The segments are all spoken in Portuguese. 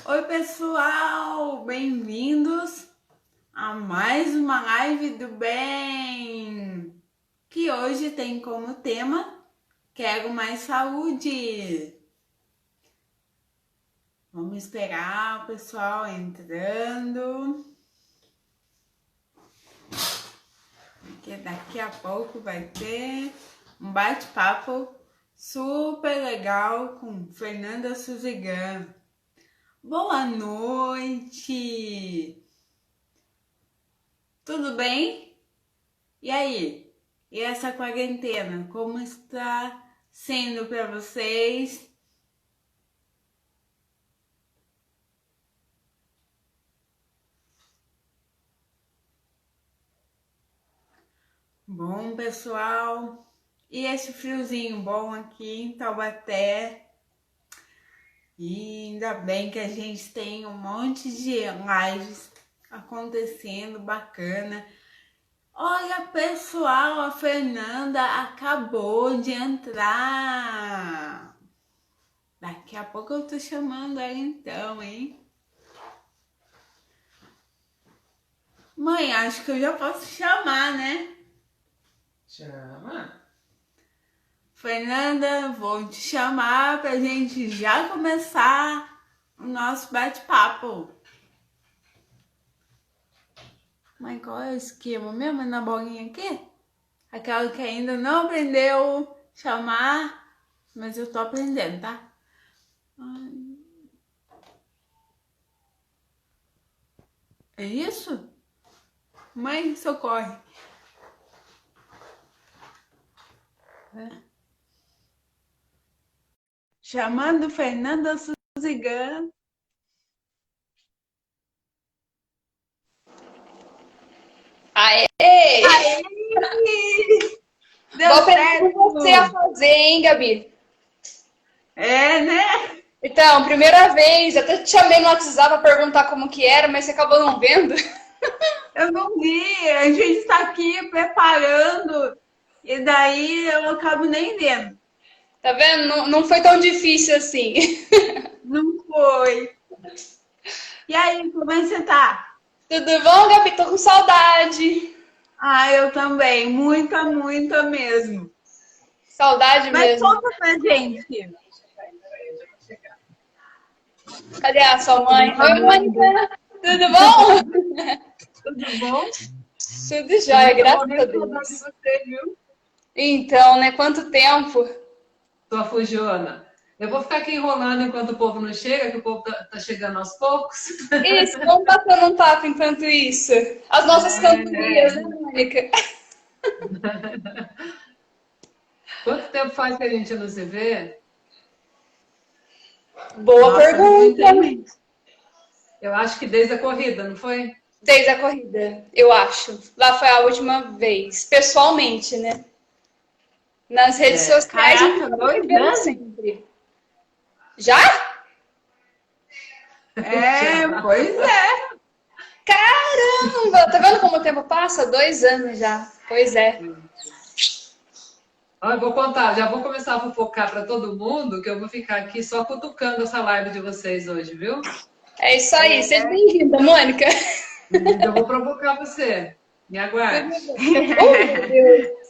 Oi, pessoal! Bem-vindos a mais uma live do bem, que hoje tem como tema Quero Mais Saúde. Vamos esperar o pessoal entrando, porque daqui a pouco vai ter um bate-papo super legal com Fernanda Suzigan. Boa noite! Tudo bem? E aí? E essa quarentena, como está sendo para vocês? Bom, pessoal, e esse friozinho bom aqui em Taubaté? E ainda bem que a gente tem um monte de lives acontecendo, bacana. Olha, pessoal, a Fernanda acabou de entrar. Daqui a pouco eu tô chamando ela então, hein? Mãe, acho que eu já posso chamar, né? Chama. Fernanda, vou te chamar pra gente já começar o nosso bate-papo. Mãe, qual é o esquema mesmo na bolinha aqui? Aquela que ainda não aprendeu a chamar, mas eu tô aprendendo, tá? É isso? Mãe, socorre. Chamando Fernanda Suzigan. Aê! Aê! Deu Vou aprender certo! com você a fazer, hein, Gabi? É, né? Então, primeira vez, até te chamei no WhatsApp para perguntar como que era, mas você acabou não vendo. Eu não vi, a gente está aqui preparando e daí eu acabo nem vendo. Tá vendo? Não foi tão difícil assim. Não foi. E aí, como é que você tá? Tudo bom, Gabi? Tô com saudade. Ah, eu também, muita, muita mesmo. Saudade Mas mesmo. conta pra gente. Cadê a sua Tô mãe? Oi, brincando. Mônica. Tudo bom? Tudo bom? Tudo jóia, Eu tô graças a morrendo de saudade de Deus. você, viu? Então, né? Quanto tempo? Sua fujona. Eu vou ficar aqui enrolando enquanto o povo não chega, que o povo tá chegando aos poucos. Isso, vamos passando um papo enquanto isso. As nossas cantorias, né, Mônica? Quanto tempo faz que a gente não se vê? Boa Nossa, muito pergunta. imenso. Eu acho que desde a corrida, não foi? Desde a corrida, eu acho. Lá foi a última vez, pessoalmente, né? Nas redes É. sociais a gente Caraca, tá 2 anos? sempre. Já? É, Já. pois é. Caramba! Tá vendo como o tempo passa? 2 anos já. Pois é. Ó, eu vou contar, já vou começar a fofocar para todo mundo, que eu vou ficar aqui só cutucando essa live de vocês hoje, viu? É isso aí. Seja bem-vinda, Mônica. Eu vou provocar você. Me aguarde. Tudo bem. Oh, meu Deus.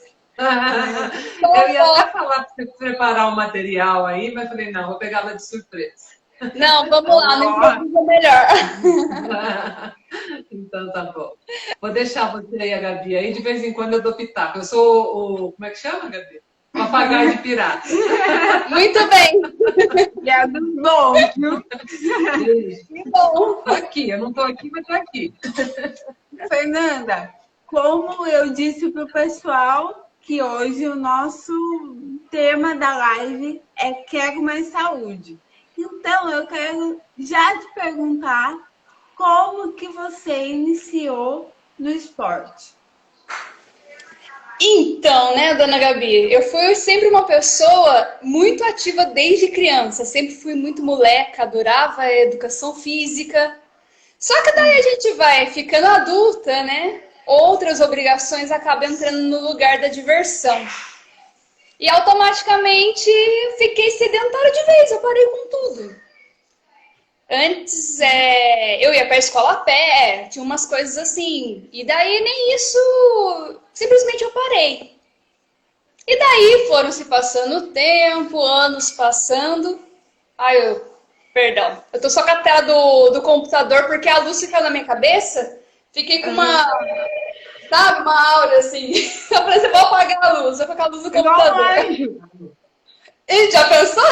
Eu ia até falar para você preparar um material aí, mas falei, não, vou pegar ela de surpresa. Não, vamos lá, no Ó, improviso é melhor. Então tá bom. Vou deixar você e a Gabi aí, de vez em quando eu dou pitaco. Eu sou o. Como é que chama, Gabi? Papagaio de pirata. Muito bem. piada bom, viu? Que bom. Tô aqui, eu não tô aqui, mas tô aqui. Fernanda, como eu disse para o pessoal que hoje o nosso tema da live é Quero Mais Saúde. Então, eu quero já te perguntar como que você iniciou no esporte? Então, né, dona Gabi, eu fui sempre uma pessoa muito ativa desde criança. Sempre fui muito moleca, adorava a educação física. Só que daí a gente vai ficando adulta, né? Outras obrigações acabam entrando no lugar da diversão. E automaticamente fiquei sedentária de vez, eu parei com tudo. Antes eu ia para a escola a pé, tinha umas coisas assim. E daí nem isso, simplesmente eu parei. E daí foram se passando o tempo, anos passando. Perdão, eu tô só com a tela do computador porque a luz fica na minha cabeça. Fiquei com sabe, uma aura assim. Eu falei assim, vou apagar a luz, vou colocar a luz do computador. E já pensou?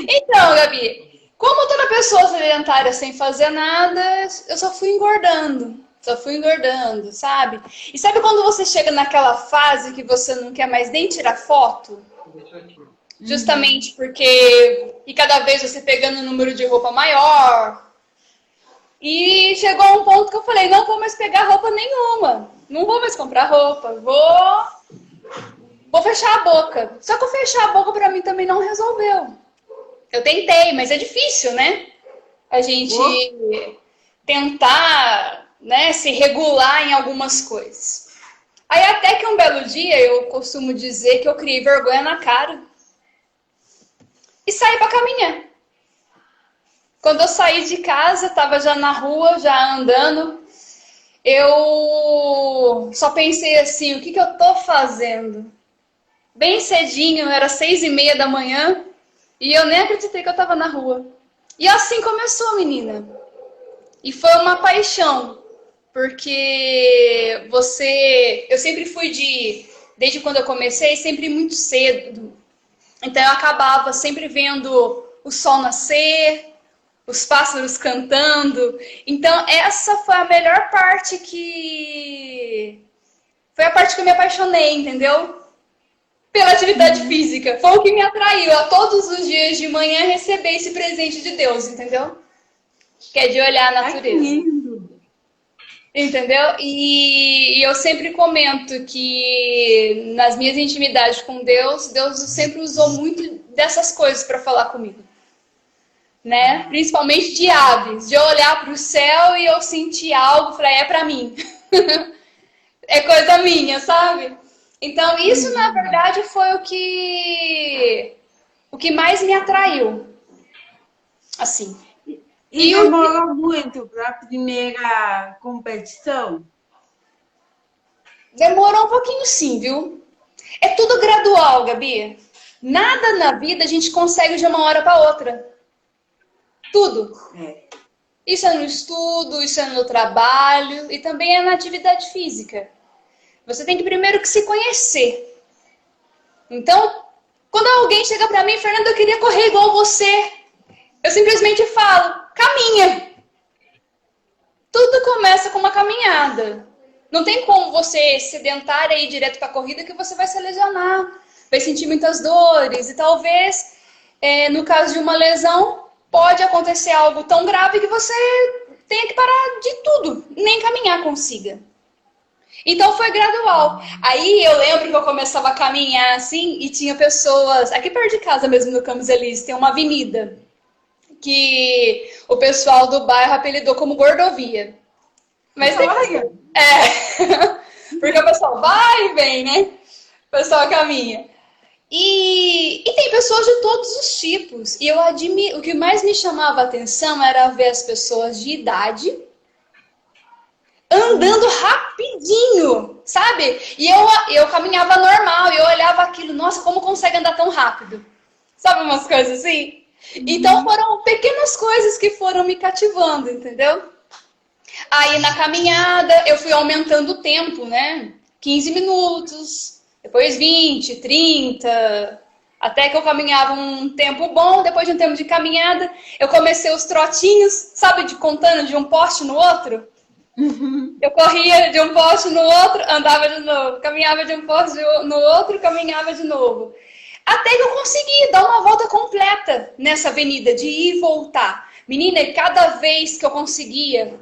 Então, Gabi, como toda pessoa sedentária sem fazer nada, eu só fui engordando. Só fui engordando, sabe? E sabe quando você chega naquela fase que você não quer mais nem tirar foto? Justamente porque... E cada vez você pegando um número de roupa maior. E chegou a um ponto que eu falei, não vou mais pegar roupa nenhuma. Não vou mais comprar roupa. Vou fechar a boca. Só que eu fechar a boca pra mim também não resolveu. Eu tentei, mas é difícil, né? A gente tentar, né, se regular em algumas coisas. Aí até que um belo dia, eu costumo dizer que eu criei vergonha na cara. E saí pra caminhar. Quando eu saí de casa, tava já na rua, já andando. Eu só pensei assim, o que eu tô fazendo? Bem cedinho, era 6:30 da manhã. E eu nem acreditei que eu tava na rua. E assim começou, menina. E foi uma paixão. Porque eu sempre fui desde quando eu comecei, sempre muito cedo. Então eu acabava sempre vendo o sol nascer, os pássaros cantando. Então essa foi a melhor parte foi a parte que eu me apaixonei, entendeu? Pela atividade física. Foi o que me atraiu a todos os dias de manhã receber esse presente de Deus, entendeu? Que é de olhar a natureza. Ai, que lindo. Entendeu? E eu sempre comento que nas minhas intimidades com Deus sempre usou muito dessas coisas para falar comigo. Né? Principalmente de aves, de eu olhar para o céu e eu sentir algo, falei, é para mim. É coisa minha, sabe? Então, isso, na verdade, foi o que mais me atraiu. Assim. E demorou muito para a primeira competição? Demorou um pouquinho sim, viu? É tudo gradual, Gabi. Nada na vida a gente consegue de uma hora para outra. Tudo. Isso é no estudo, isso é no trabalho e também é na atividade física. Você tem que primeiro que se conhecer. Então, quando alguém chega pra mim, Fernanda, eu queria correr igual você. Eu simplesmente falo, caminha. Tudo começa com uma caminhada. Não tem como você sedentária e ir direto pra corrida que você vai se lesionar. Vai sentir muitas dores. E talvez, no caso de uma lesão, pode acontecer algo tão grave que você tenha que parar de tudo. Nem caminhar consiga. Então foi gradual. Aí eu lembro que eu começava a caminhar assim e tinha pessoas, aqui perto de casa mesmo no Campos Elíseos, tem uma avenida que o pessoal do bairro apelidou como Gordovia. Mas porque o pessoal vai e vem, né? O pessoal caminha. E tem pessoas de todos os tipos. E eu admiro, o que mais me chamava a atenção era ver as pessoas de idade andando rapidinho, sabe? E eu caminhava normal, e eu olhava aquilo, nossa, como consegue andar tão rápido? Sabe umas coisas assim? Então foram pequenas coisas que foram me cativando, entendeu? Aí na caminhada eu fui aumentando o tempo, né? 15 minutos, depois 20, 30, até que eu caminhava um tempo bom. Depois de um tempo de caminhada, eu comecei os trotinhos, sabe, contando de um poste no outro. Eu corria de um poste no outro, andava de novo, caminhava de um poste no outro, caminhava de novo. Até que eu consegui dar uma volta completa nessa avenida, de ir e voltar. Menina, e cada vez que eu conseguia,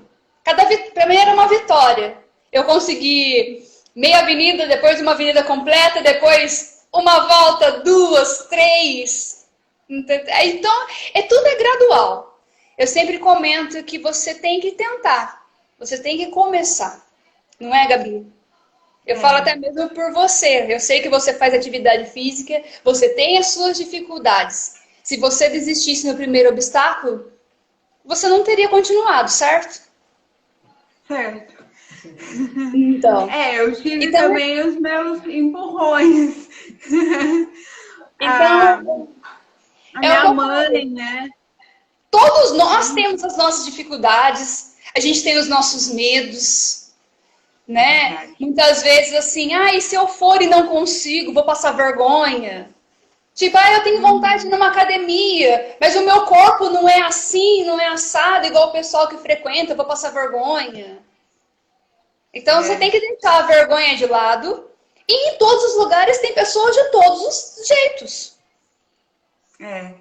pra mim era uma vitória. Eu consegui meia avenida, depois uma avenida completa, depois uma volta, 2, 3. Então, tudo é gradual. Eu sempre comento que você tem que tentar. Você tem que começar. Não é, Gabi? Eu falo até mesmo por você. Eu sei que você faz atividade física, você tem as suas dificuldades. Se você desistisse no primeiro obstáculo, você não teria continuado, certo? Certo. Então, Eu tive então, também os meus empurrões. A, então a é o que minha eu falo. mãe, né? Todos nós temos as nossas dificuldades, a gente tem os nossos medos, É né? verdade. Muitas vezes assim, e se eu for e não consigo, vou passar vergonha. Tipo, eu tenho vontade de ir Uhum. numa academia, mas o meu corpo não é assim, não é assado, igual o pessoal que frequenta, eu vou passar vergonha. Então você tem É, que deixar a vergonha de lado. E em todos os lugares tem pessoas de todos os jeitos. é.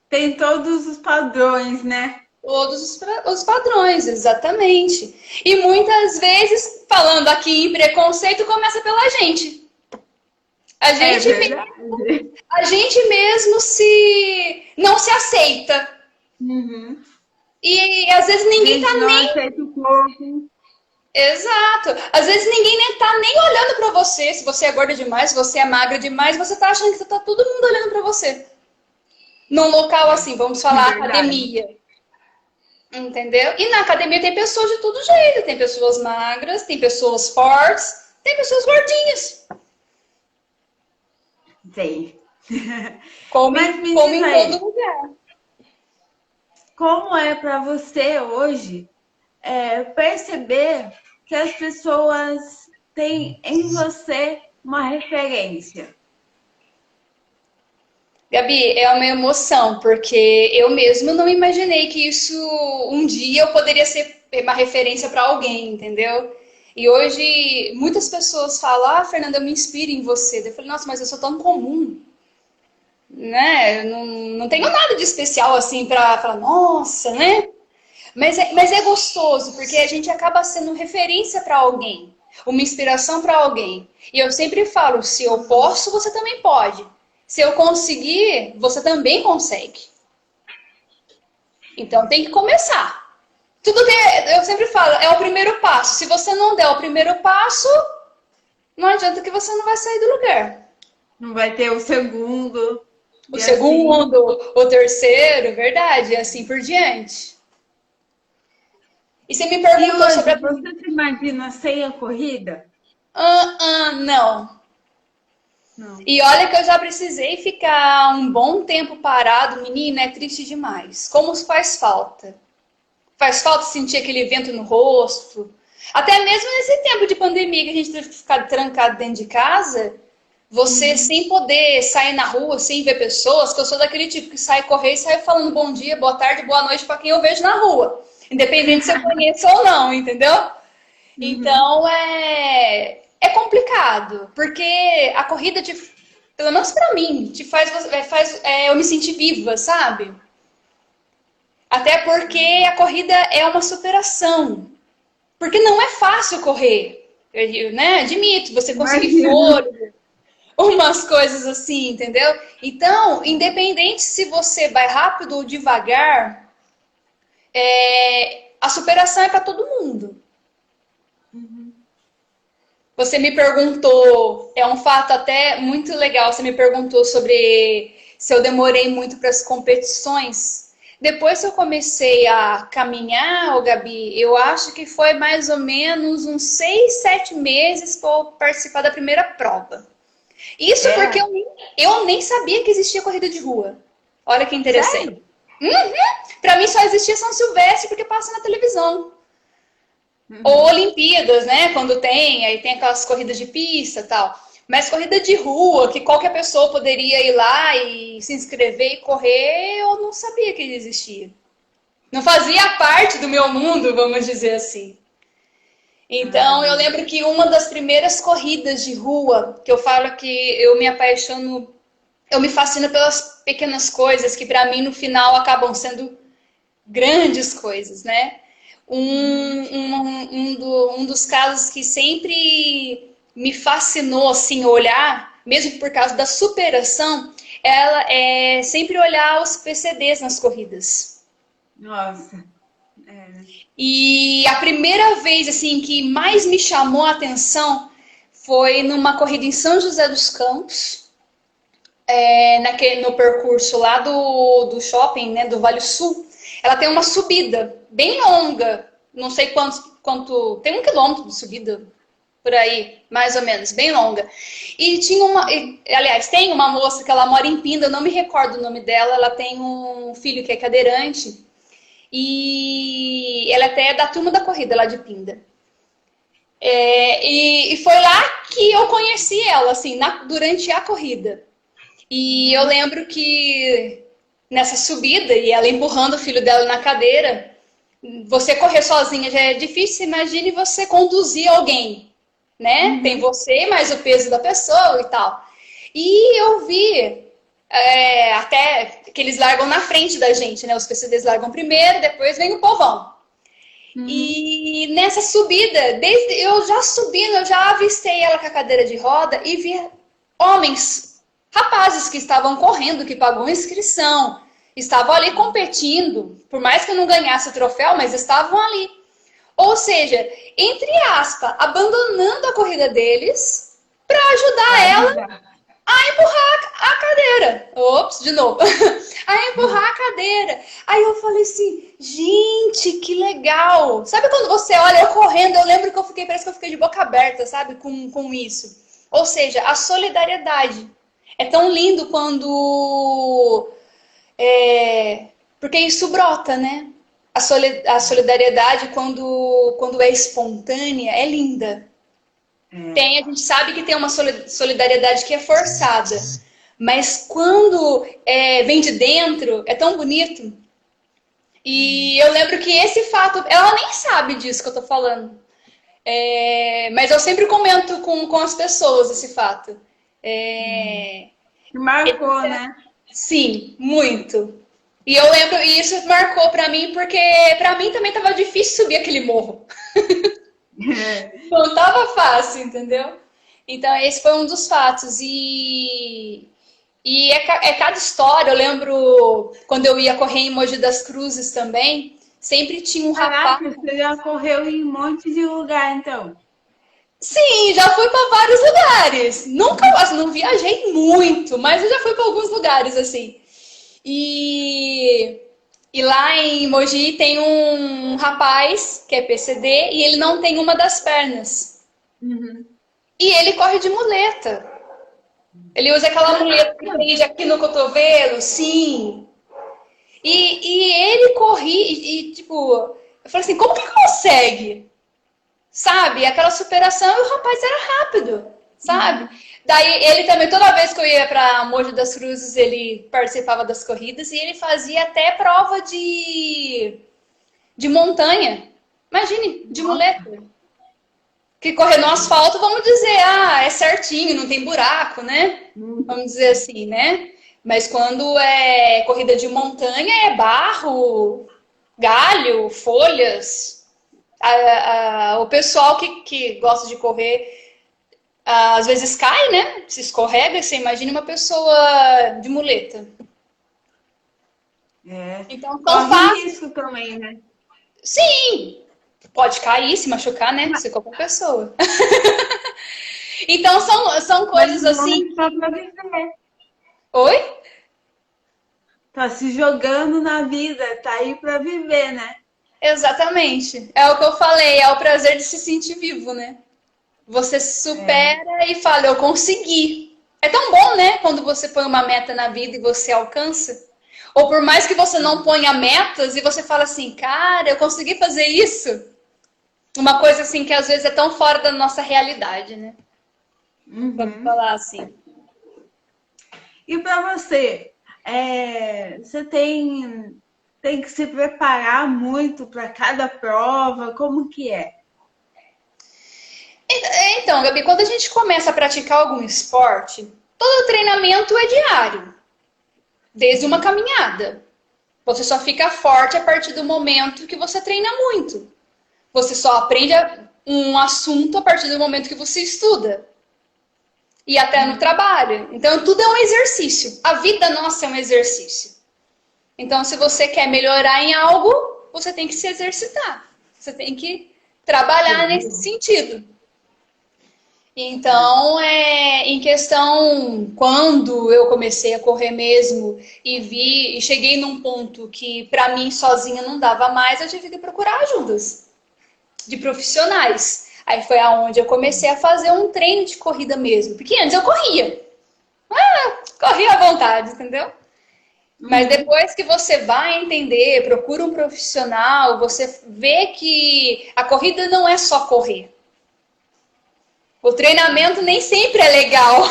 Tem todos os padrões, né? Todos os padrões, exatamente. E muitas vezes, falando aqui em preconceito, começa pela gente. A É gente, verdade. a gente mesmo se não se aceita. Uhum. E às vezes A ninguém tá gente não nem. aceita o corpo. Exato. Às vezes ninguém nem tá nem olhando pra você. Se você é gorda demais, se você é magra demais, você tá achando que tá todo mundo olhando pra você. Num local assim, vamos É falar verdade. academia. Entendeu? E na academia tem pessoas de todo jeito. Tem pessoas magras, tem pessoas fortes, tem pessoas gordinhas. Tem. Mas me Como diz em todo aí, lugar. como é para você hoje perceber que as pessoas têm em você uma referência? Gabi, é uma emoção, porque eu mesmo não imaginei que isso um dia eu poderia ser uma referência para alguém, entendeu? E hoje muitas pessoas falam: Fernanda, eu me inspiro em você. Eu falei: nossa, mas eu sou tão comum, né? Eu não tenho nada de especial assim para falar, nossa, né? Mas é gostoso, porque a gente acaba sendo referência para alguém, uma inspiração para alguém. E eu sempre falo: se eu posso, você também pode. Se eu conseguir, você também consegue. Então tem que começar. Tudo que eu sempre falo, é o primeiro passo. Se você não der o primeiro passo, não adianta que você não vai sair do lugar. Não vai ter o segundo O e assim. segundo, o terceiro, verdade, e assim por diante. E você me E perguntou sobre hoje, a. você se imagina sem a corrida? Não. Não. E olha que eu já precisei ficar um bom tempo parado, menina, é triste demais. Como faz falta. Faz falta sentir aquele vento no rosto. Até mesmo nesse tempo de pandemia que a gente teve que ficar trancado dentro de casa, você Uhum. sem poder sair na rua, sem ver pessoas, que eu sou daquele tipo que sai correr e sai falando bom dia, boa tarde, boa noite para quem eu vejo na rua. Independente se eu conheço ou não, entendeu? Uhum. Então é complicado, porque a corrida pelo menos para mim, te faz eu me sentir viva, sabe? Até porque a corrida é uma superação. Porque não é fácil correr, né? Admito, você conseguir Imagina. fôlego, umas coisas assim, entendeu? Então, independente se você vai rápido ou devagar, a superação é para todo mundo. Uhum. Você me perguntou, é um fato até muito legal, você me perguntou sobre se eu demorei muito para as competições. Depois que eu comecei a caminhar, ô Gabi, eu acho que foi mais ou menos uns 6, 7 meses para eu participar da primeira prova. Isso porque É? eu nem sabia que existia corrida de rua. Olha que interessante. Sério? Para mim só existia São Silvestre porque passa na televisão. Ou Uhum. Olimpíadas, né? Quando tem, aí tem aquelas corridas de pista e tal. Mas corrida de rua, que qualquer pessoa poderia ir lá e se inscrever e correr, eu não sabia que existia. Não fazia parte do meu mundo, vamos dizer assim. Então, eu Ah, lembro que uma das primeiras corridas de rua, que eu falo que eu me apaixono, eu me fascino pelas pequenas coisas que para mim no final acabam sendo grandes coisas, né? uhum. Um dos casos que sempre me fascinou assim olhar, mesmo por causa da superação, ela é sempre olhar os PCDs nas corridas. Nossa. É. E a primeira vez assim que mais me chamou a atenção foi numa corrida em São José dos Campos, no percurso lá do shopping, né, do Vale Sul. ela tem uma subida bem longa, não sei tem 1 quilômetro de subida por aí, mais ou menos, bem longa. E aliás, tem uma moça que ela mora em Pinda, eu não me recordo o nome dela, ela tem um filho que é cadeirante, e ela até é da turma da corrida lá de Pinda. E foi lá que eu conheci ela, assim, durante a corrida. E eu lembro que nessa subida, e ela empurrando o filho dela na cadeira, você correr sozinha já é difícil, imagine você conduzir alguém, né? Tem você, mais o peso da pessoa e tal. E eu vi até que eles largam na frente da gente, né? Os PCDs largam primeiro, depois vem o povão. E nessa subida, eu já subindo, eu já avistei ela com a cadeira de roda e vi rapazes que estavam correndo, que pagou inscrição, estavam ali competindo, por mais que eu não ganhasse o troféu, mas estavam ali. Ou seja, entre aspas, abandonando a corrida deles para ajudar ela a empurrar a cadeira. Ops, de novo. A empurrar a cadeira. Aí eu falei assim, gente, que legal. Sabe quando você olha eu correndo, eu lembro que parece que eu fiquei de boca aberta, sabe, com isso. Ou seja, a solidariedade. É tão lindo quando... porque isso brota, né? A solidariedade, quando é espontânea, é linda. A gente sabe que tem uma solidariedade que é forçada. Mas quando vem de dentro, é tão bonito. E eu lembro que esse fato... Ela nem sabe disso que eu tô falando. Mas eu sempre comento com as pessoas esse fato. Marcou, né? Sim, muito. E eu lembro, e isso marcou pra mim, porque pra mim também tava difícil subir aquele morro. Não tava fácil, entendeu? Então esse foi um dos fatos. E cada história. Eu lembro quando eu ia correr em Mogi das Cruzes também, sempre tinha um rapaz. Caraca, você já correu em um monte de lugar, então. Sim, já fui para vários lugares. Nunca, não viajei muito, mas eu já fui para alguns lugares assim. E lá em Mogi tem um rapaz que é PCD e ele não tem uma das pernas. E ele corre de muleta. Ele usa aquela muleta que prende aqui no cotovelo, sim. E ele corria tipo, eu falei assim, como que consegue? Sabe? Aquela superação e o rapaz era rápido, sabe? Daí ele também, toda vez que eu ia para Mogi das Cruzes, ele participava das corridas e ele fazia até prova de montanha. Imagine, de muleta. Que correr no asfalto, vamos dizer, é certinho, não tem buraco, né? Vamos dizer assim, né? Mas quando é corrida de montanha, é barro, galho, folhas. O pessoal que gosta de correr, às vezes cai, né? Se escorrega, você imagina uma pessoa de muleta. Então, corre risco também, né? Sim! Pode cair, se machucar, né? Se qualquer pessoa. Então, são coisas assim... Tá pra viver. Oi? Tá se jogando na vida, tá aí pra viver, né? Exatamente. É o que eu falei, é o prazer de se sentir vivo, né? Você se supera e fala, eu consegui. É tão bom, né? Quando você põe uma meta na vida e você alcança. Ou por mais que você não ponha metas e você fala assim, cara, eu consegui fazer isso. Uma coisa assim que às vezes é tão fora da nossa realidade, né? Vamos falar assim. E pra você, você tem que se preparar muito para cada prova? Como que é? Então, Gabi, quando a gente começa a praticar algum esporte, todo treinamento é diário. Desde uma caminhada. Você só fica forte a partir do momento que você treina muito. Você só aprende um assunto a partir do momento que você estuda. E até no trabalho. Então, tudo é um exercício. A vida nossa é um exercício. Então, se você quer melhorar em algo, você tem que se exercitar. Você tem que trabalhar nesse sentido. Então, em questão, quando eu comecei a correr mesmo e cheguei num ponto que para mim sozinha não dava mais, eu tive que procurar ajudas de profissionais. Aí foi aonde eu comecei a fazer um treino de corrida mesmo, porque antes eu corria à vontade, entendeu? Mas depois que você vai entender, procura um profissional, você vê que a corrida não é só correr. O treinamento nem sempre é legal.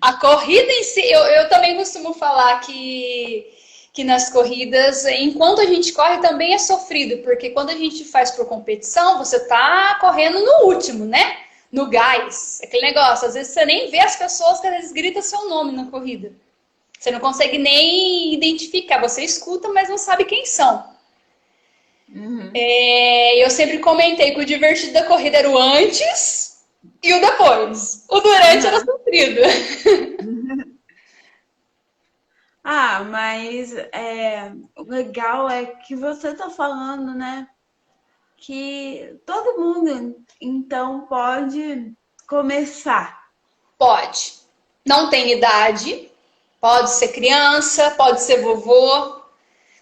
A corrida em si, eu também costumo falar que nas corridas, enquanto a gente corre, também é sofrido, porque quando a gente faz por competição, você tá correndo no último, né? No gás, aquele negócio. Às vezes você nem vê as pessoas que às vezes gritam seu nome na corrida. Você não consegue nem identificar, você escuta, mas não sabe quem são. Eu sempre comentei que o divertido da corrida era o antes e o depois. O durante era sofrido. Mas o legal é que você tá falando, né? Que todo mundo, então, pode começar. Pode. Não tem idade. Pode ser criança, pode ser vovô,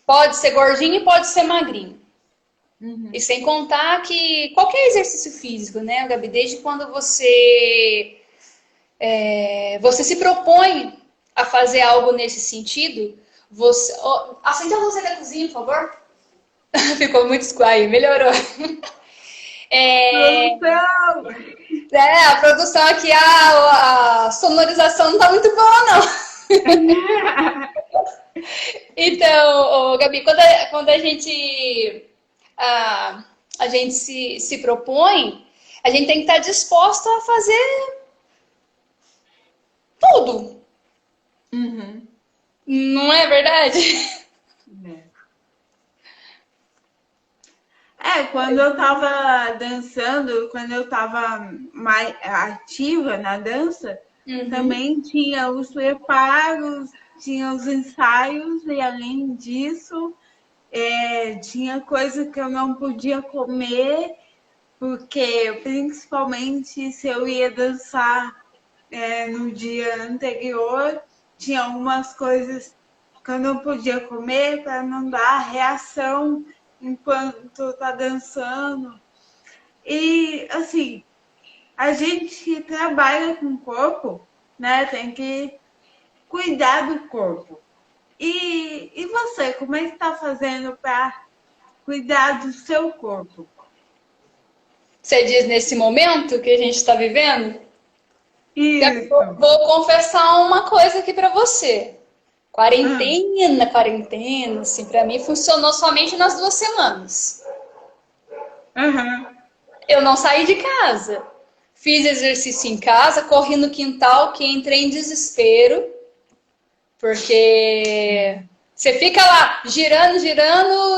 pode ser gordinho e pode ser magrinho. E sem contar que qualquer exercício físico, né, Gabi? Desde quando você se propõe a fazer algo nesse sentido, você... acende a luz da cozinha, por favor. Ficou muito escuro aí, melhorou. A produção aqui, a sonorização não tá muito boa, não. Então, Gabi, quando a gente se propõe, a gente tem que estar disposto a fazer tudo. Não é verdade? Quando eu tava dançando, quando eu tava mais ativa na dança, também tinha os preparos, tinha os ensaios, e além disso, tinha coisa que eu não podia comer, porque principalmente se eu ia dançar no dia anterior, tinha algumas coisas que eu não podia comer para não dar reação enquanto tá dançando. E assim, a gente que trabalha com o corpo, né, tem que cuidar do corpo. E você, como é que está fazendo para cuidar do seu corpo? Você diz nesse momento que a gente está vivendo? Isso. Vou confessar uma coisa aqui para você. Quarentena, assim, para mim funcionou somente nas 2 semanas. Eu não saí de casa. Fiz exercício em casa, corri no quintal, que entrei em desespero. Porque você fica lá girando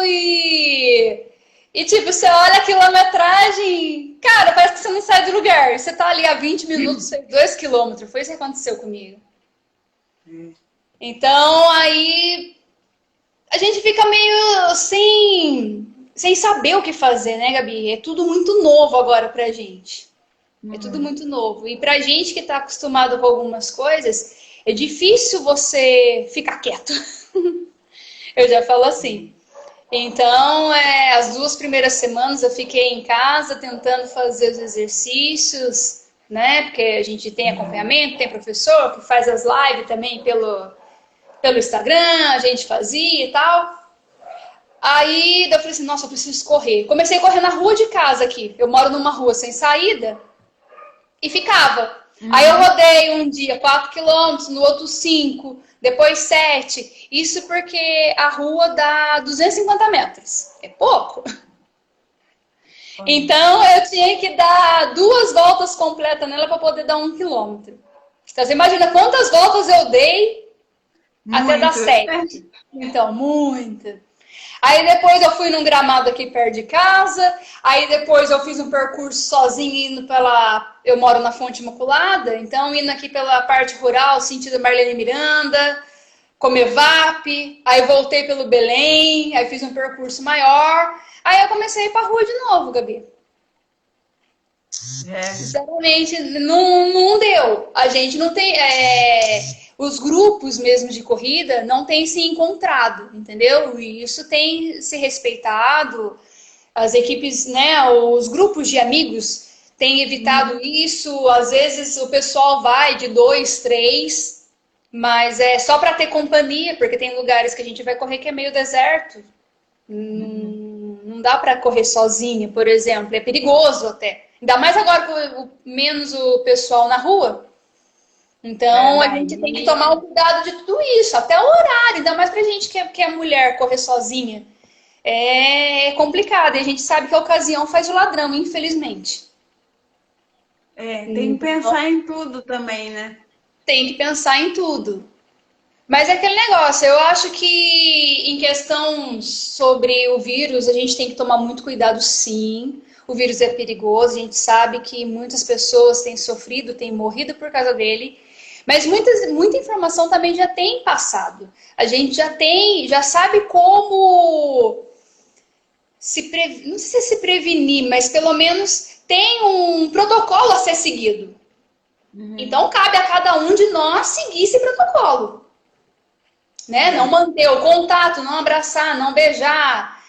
e tipo, você olha a quilometragem, cara, parece que você não sai do lugar. Você tá ali há 20 minutos, 2 quilômetros. Foi isso que aconteceu comigo. Então, aí a gente fica meio sem saber o que fazer, né, Gabi? É tudo muito novo agora pra gente. É tudo muito novo. E pra gente que tá acostumado com algumas coisas, é difícil você ficar quieto. Eu já falo assim. Então, as 2 primeiras semanas eu fiquei em casa tentando fazer os exercícios, né? Porque a gente tem acompanhamento, tem professor que faz as lives também pelo Instagram, a gente fazia e tal. Aí eu falei assim, nossa, eu preciso correr. Comecei a correr na rua de casa aqui. Eu moro numa rua sem saída e ficava. Aí eu rodei um dia 4 quilômetros, no outro 5, depois 7. Isso porque a rua dá 250 metros. É pouco. Então eu tinha que dar 2 voltas completas nela para poder dar 1 quilômetro. Então você imagina quantas voltas eu dei até dar 7. Então, muita. Aí depois eu fui num gramado aqui perto de casa. Aí depois eu fiz um percurso sozinha indo pela... Eu moro na Fonte Imaculada, então indo aqui pela parte rural, sentido Marlene Miranda, Comevap. Aí voltei pelo Belém, aí fiz um percurso maior. Aí eu comecei a ir pra rua de novo, Gabi. É. Sinceramente, não deu. A gente não tem. Os grupos mesmo de corrida não têm se encontrado, entendeu? E isso tem se respeitado. As equipes, né? Os grupos de amigos têm evitado isso. Às vezes o pessoal vai de 2, 3, mas é só para ter companhia, porque tem lugares que a gente vai correr que é meio deserto. Não dá para correr sozinho, por exemplo. É perigoso até. Ainda mais agora com menos o pessoal na rua. Então a gente tem que tomar o cuidado de tudo isso, até o horário, ainda mais pra gente que é mulher correr sozinha. É complicado, e a gente sabe que a ocasião faz o ladrão, infelizmente. Tem que pensar em tudo também, né? Tem que pensar em tudo. Mas é aquele negócio, eu acho que em questão sobre o vírus, a gente tem que tomar muito cuidado, sim. O vírus é perigoso, a gente sabe que muitas pessoas têm sofrido, têm morrido por causa dele. Mas muita informação também já tem passado. A gente já sabe como não sei se prevenir, mas pelo menos tem um protocolo a ser seguido. Então cabe a cada um de nós seguir esse protocolo. Né? Não manter o contato, não abraçar, não beijar,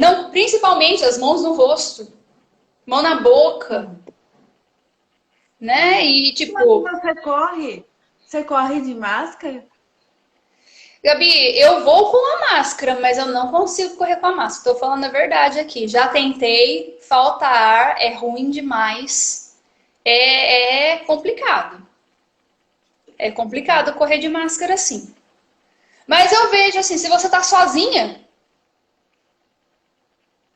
não, principalmente as mãos no rosto, mão na boca, né? E tipo, Quando você corre de máscara? Gabi, eu vou com a máscara, mas eu não consigo correr com a máscara. Tô falando a verdade aqui. Já tentei, falta ar, é ruim demais, é complicado. É complicado correr de máscara assim. Mas eu vejo assim, se você tá sozinha,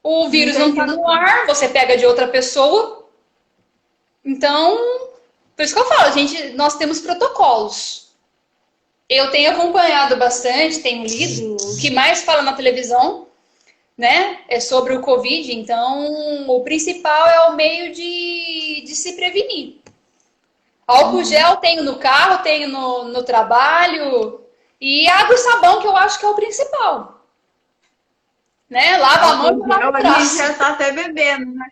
o vírus não tá no ar, você pega de outra pessoa. Então, por isso que eu falo, nós temos protocolos. Eu tenho acompanhado bastante, tenho lido, o que mais fala na televisão, né, é sobre o Covid. Então, o principal é o meio de se prevenir. Álcool gel tenho no carro, tenho no trabalho. E água e sabão, que eu acho que é o principal. Né? Lava a mão e lava o braço. A gente já tá até bebendo, né?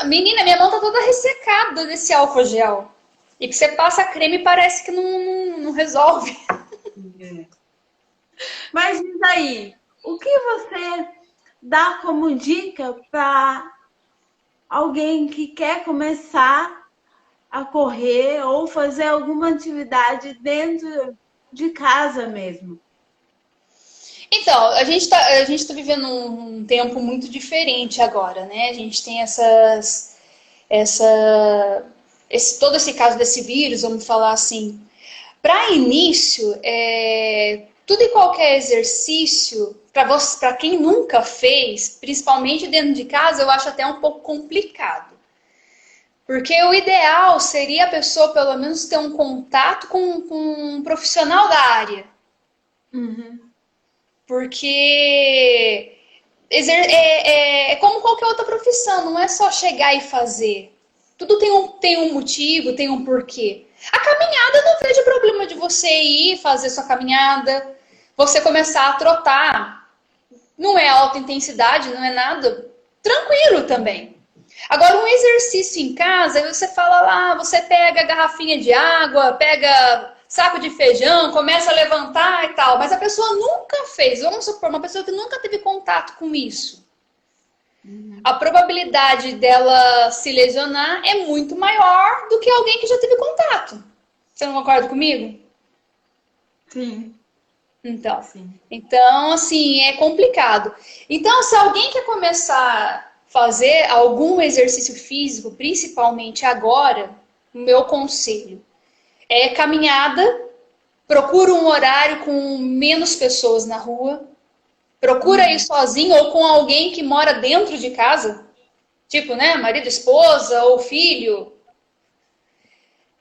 Menina, minha mão tá toda ressecada desse álcool gel. E que você passa creme e parece que não resolve. Mas diz aí, o que você dá como dica para alguém que quer começar a correr ou fazer alguma atividade dentro de casa mesmo? Então, a gente tá vivendo um tempo muito diferente agora, né? A gente tem todo esse caso desse vírus, vamos falar assim. Para início, tudo e qualquer exercício, para quem nunca fez, principalmente dentro de casa, eu acho até um pouco complicado. Porque o ideal seria a pessoa, pelo menos, ter um contato com um profissional da área. Porque é como qualquer outra profissão, não é só chegar e fazer. Tudo tem um motivo, tem um porquê. A caminhada, não vejo problema de você ir fazer sua caminhada, você começar a trotar. Não é alta intensidade, não é nada. Tranquilo também. Agora, um exercício em casa, aí você fala lá, você pega a garrafinha de água, pega saco de feijão, começa a levantar e tal. Mas a pessoa nunca fez. Vamos supor, uma pessoa que nunca teve contato com isso. A probabilidade dela se lesionar é muito maior do que alguém que já teve contato. Você não concorda comigo? Sim. Então, então, assim, é complicado. Então, se alguém quer começar a fazer algum exercício físico, principalmente agora, o meu conselho é caminhada, procura um horário com menos pessoas na rua, procura ir sozinho ou com alguém que mora dentro de casa, tipo, né, marido, esposa ou filho.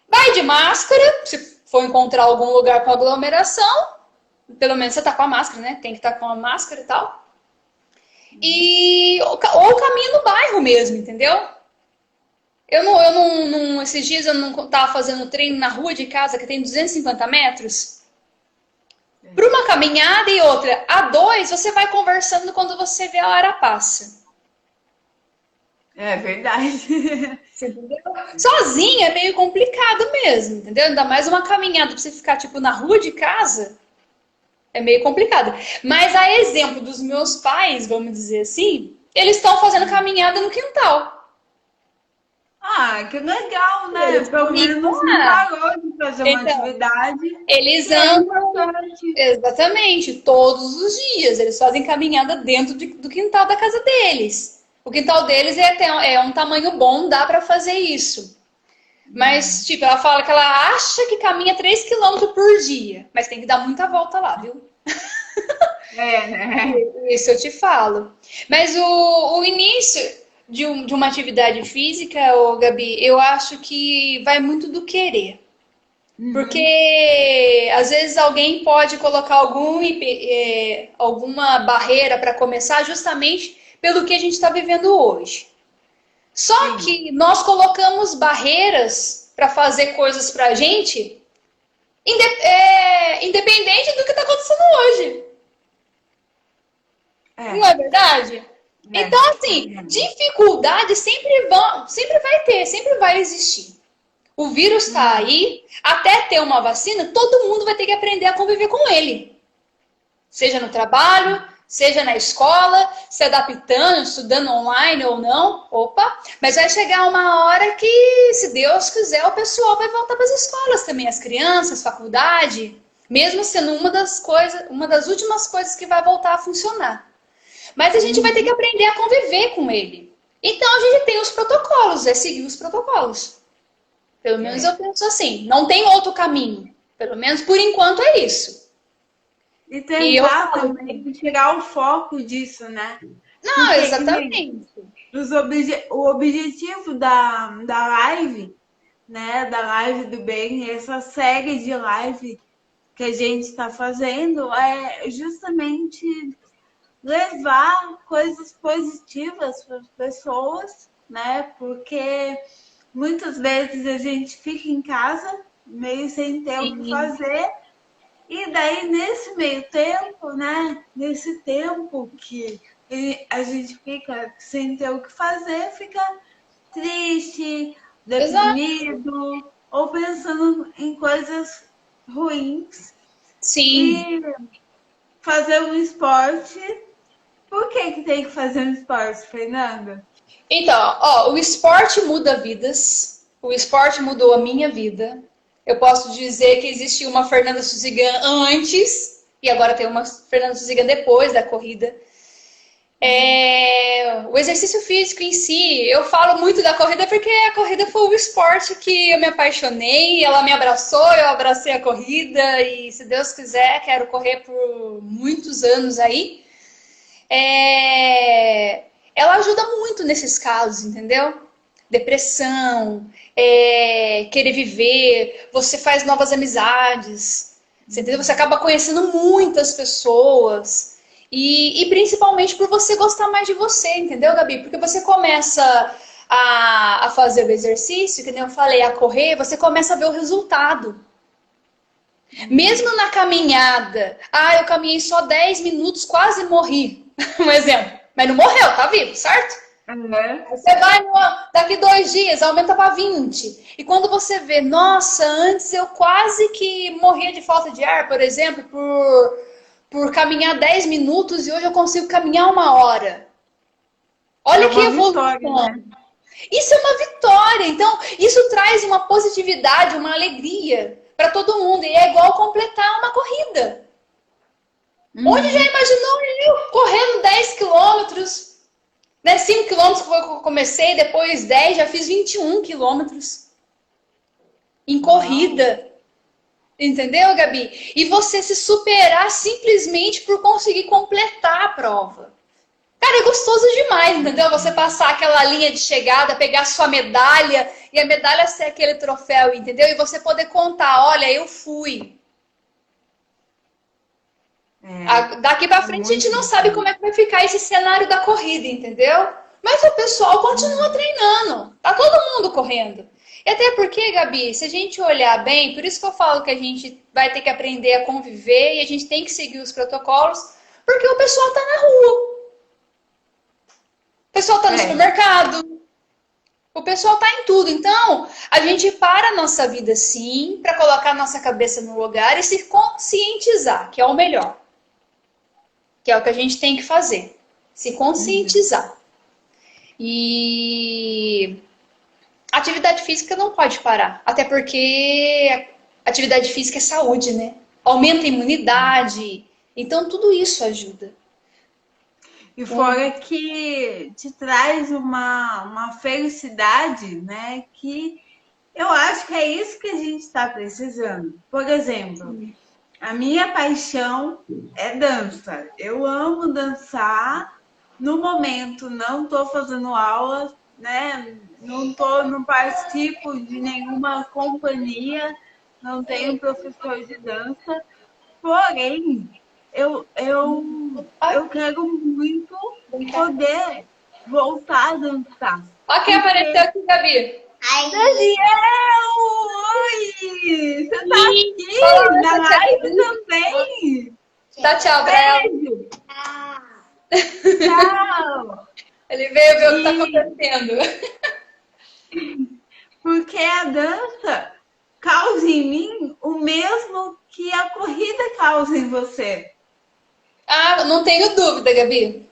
Vai de máscara, se for encontrar algum lugar com aglomeração, pelo menos você tá com a máscara, né? Tem que estar com a máscara e tal. Ou caminho no bairro mesmo, entendeu? Esses dias eu não tava fazendo treino na rua de casa, que tem 250 metros. Para uma caminhada e outra, a 2, você vai conversando quando você vê a hora passa. É verdade. Você entendeu? Sozinha é meio complicado mesmo, entendeu? Ainda mais uma caminhada pra você ficar, tipo, na rua de casa, é meio complicado. Mas a exemplo dos meus pais, vamos dizer assim, eles estão fazendo caminhada no quintal. Ah, que legal, né? Eles Pelo ficam menos não lá. parou de fazer uma Então, atividade eles que é andam importante. exatamente todos os dias. Eles fazem caminhada dentro do quintal da casa deles. O quintal deles é um tamanho bom, dá pra fazer isso. Mas, tipo, ela fala que ela acha que caminha 3 quilômetros por dia. Mas tem que dar muita volta lá, viu? É, né? Isso eu te falo. Mas o início de uma atividade física, ô, Gabi, eu acho que vai muito do querer. Uhum. Porque às vezes alguém pode colocar alguma barreira para começar justamente pelo que a gente está vivendo hoje. Só Sim. que nós colocamos barreiras para fazer coisas para a gente, independente do que está acontecendo hoje. Não É, é verdade? é, Então, assim, verdade. dificuldade sempre vai ter, sempre vai existir. O vírus está Uhum. aí, até ter uma vacina, todo mundo vai ter que aprender a conviver com ele. Seja no trabalho, seja na escola, se adaptando, estudando online ou não. Opa, mas vai chegar uma hora que, se Deus quiser, o pessoal vai voltar para as escolas também, as crianças, faculdade, mesmo sendo uma das últimas coisas que vai voltar a funcionar. Mas a gente vai ter que Uhum. aprender a conviver com ele. Então a gente tem os protocolos, é seguir os protocolos. Pelo menos eu É. penso assim, não tem outro caminho. Pelo menos por enquanto é isso. E E eu tentar falo, também tirar o foco disso, né? não, Porque que nem exatamente. o objetivo da live, né? Da live do bem, essa série de live que a gente está fazendo é justamente levar coisas positivas para as pessoas, né? Porque muitas vezes a gente fica em casa meio sem ter o que Sim, fazer. E daí, nesse meio tempo, né? Nesse tempo que a gente fica sem ter o que fazer, fica triste, exato. deprimido, ou pensando em coisas ruins. Sim. E fazer um esporte. Por que que tem que fazer um esporte, Fernanda? Então, ó, o esporte muda vidas. O esporte mudou a minha vida. Eu posso dizer que existia uma Fernanda Suzigan antes e agora tem uma Fernanda Suzigan depois da corrida. O exercício físico em si, eu falo muito da corrida porque a corrida foi o esporte que eu me apaixonei, ela me abraçou, eu abracei a corrida e, se Deus quiser, quero correr por muitos anos aí. Ela ajuda muito nesses casos, entendeu? Depressão, querer viver, você faz novas amizades, você, entendeu? Você acaba conhecendo muitas pessoas. E principalmente por você gostar mais de você, entendeu, Gabi? Porque você começa a fazer o exercício, que nem eu falei, a correr, você começa a ver o resultado. Mesmo na caminhada, eu caminhei só 10 minutos, quase morri. Um exemplo. Mas não morreu, tá vivo, certo? Uhum. Você vai daqui 2 dias, aumenta para 20. E quando você vê, nossa, antes eu quase que morria de falta de ar, por exemplo, por caminhar 10 minutos e hoje eu consigo caminhar 1 hora. É Olha que uma vitória, evolução. né? Isso é uma vitória. Então, isso traz uma positividade, uma alegria para todo mundo. E é igual completar uma corrida. Onde já Uhum. imaginou eu correndo 10 quilômetros? Né? 5 quilômetros que eu comecei, depois 10, já fiz 21 quilômetros em Uau. corrida. Entendeu, Gabi? E você se superar simplesmente por conseguir completar a prova. Cara, é gostoso demais, entendeu? Você passar aquela linha de chegada, pegar sua medalha e a medalha ser aquele troféu, entendeu? E você poder contar, olha, eu fui. É, Daqui pra é frente a gente muito não sabe bacana. como é que vai ficar esse cenário da corrida, entendeu? Mas o pessoal continua Uhum. treinando. Tá todo mundo correndo. E até porque, Gabi, se a gente olhar bem, por isso que eu falo que a gente vai ter que aprender a conviver e a gente tem que seguir os protocolos, porque o pessoal tá na rua. O pessoal tá no É, supermercado, O pessoal tá em tudo. Então, a gente para a nossa vida sim, para colocar a nossa cabeça no lugar e se conscientizar, que é o melhor. Que é o que a gente tem que fazer. Se conscientizar. E a atividade física não pode parar. Até porque a atividade física é saúde, né? Aumenta a imunidade. Então, tudo isso ajuda. E fora que te traz uma felicidade, né? Que eu acho que é isso que a gente está precisando. Por exemplo, a minha paixão é dança. Eu amo dançar. No momento, não estou fazendo aula, né? Não participo de nenhuma companhia, não tenho professor de dança. Porém, eu quero muito poder voltar a dançar. Olha quem apareceu aqui, Gabi. Daniel! Oi! Você tá aqui Olá, na você tá live aqui? também? Dá tchau pra ela. Beijo! Tchau! Ele veio ver o que tá acontecendo. Porque a dança causa em mim o mesmo que a corrida causa em você. Ah, não tenho dúvida, Gabi.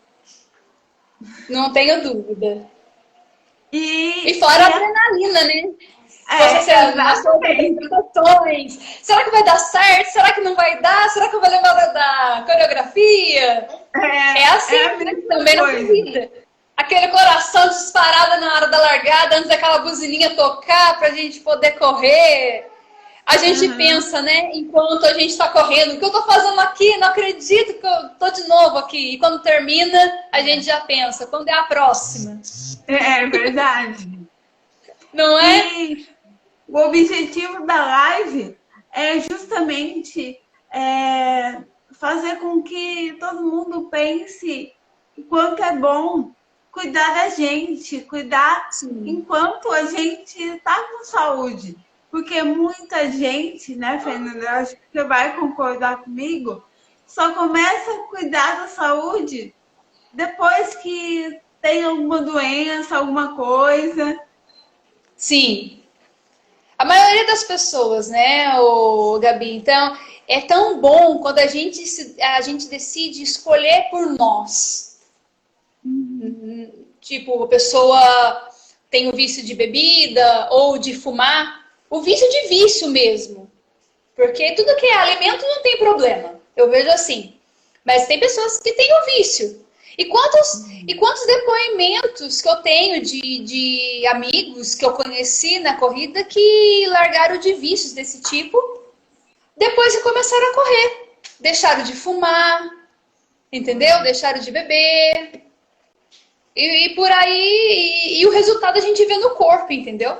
Não tenho dúvida. E fora a adrenalina, né? Você as suas apresentações. Será que vai dar certo? Será que não vai dar? Será que eu vou levar da coreografia? É assim, né? Também na corrida. Aquele coração disparado na hora da largada, antes daquela buzininha tocar pra gente poder correr. A gente pensa, né? Enquanto a gente tá correndo, o que eu tô fazendo aqui? Não acredito que eu tô de novo aqui. E quando termina, a gente já pensa, quando é a próxima? É verdade. Não é? E o objetivo da live é justamente fazer com que todo mundo pense o quanto é bom cuidar da gente, cuidar enquanto a gente está com saúde. Porque muita gente, né, Fernanda, eu acho que você vai concordar comigo, só começa a cuidar da saúde depois que tem alguma doença, alguma coisa. Sim. A maioria das pessoas, né, Gabi? Então, é tão bom quando a gente decide escolher por nós. Tipo, a pessoa tem o vício de bebida ou de fumar. O vício de vício mesmo. Porque tudo que é alimento não tem problema. Eu vejo assim. Mas tem pessoas que têm o vício. E quantos depoimentos que eu tenho de amigos que eu conheci na corrida que largaram de vícios desse tipo depois que começaram a correr. Deixaram de fumar, entendeu? Deixaram de beber. E por aí, e o resultado a gente vê no corpo, entendeu?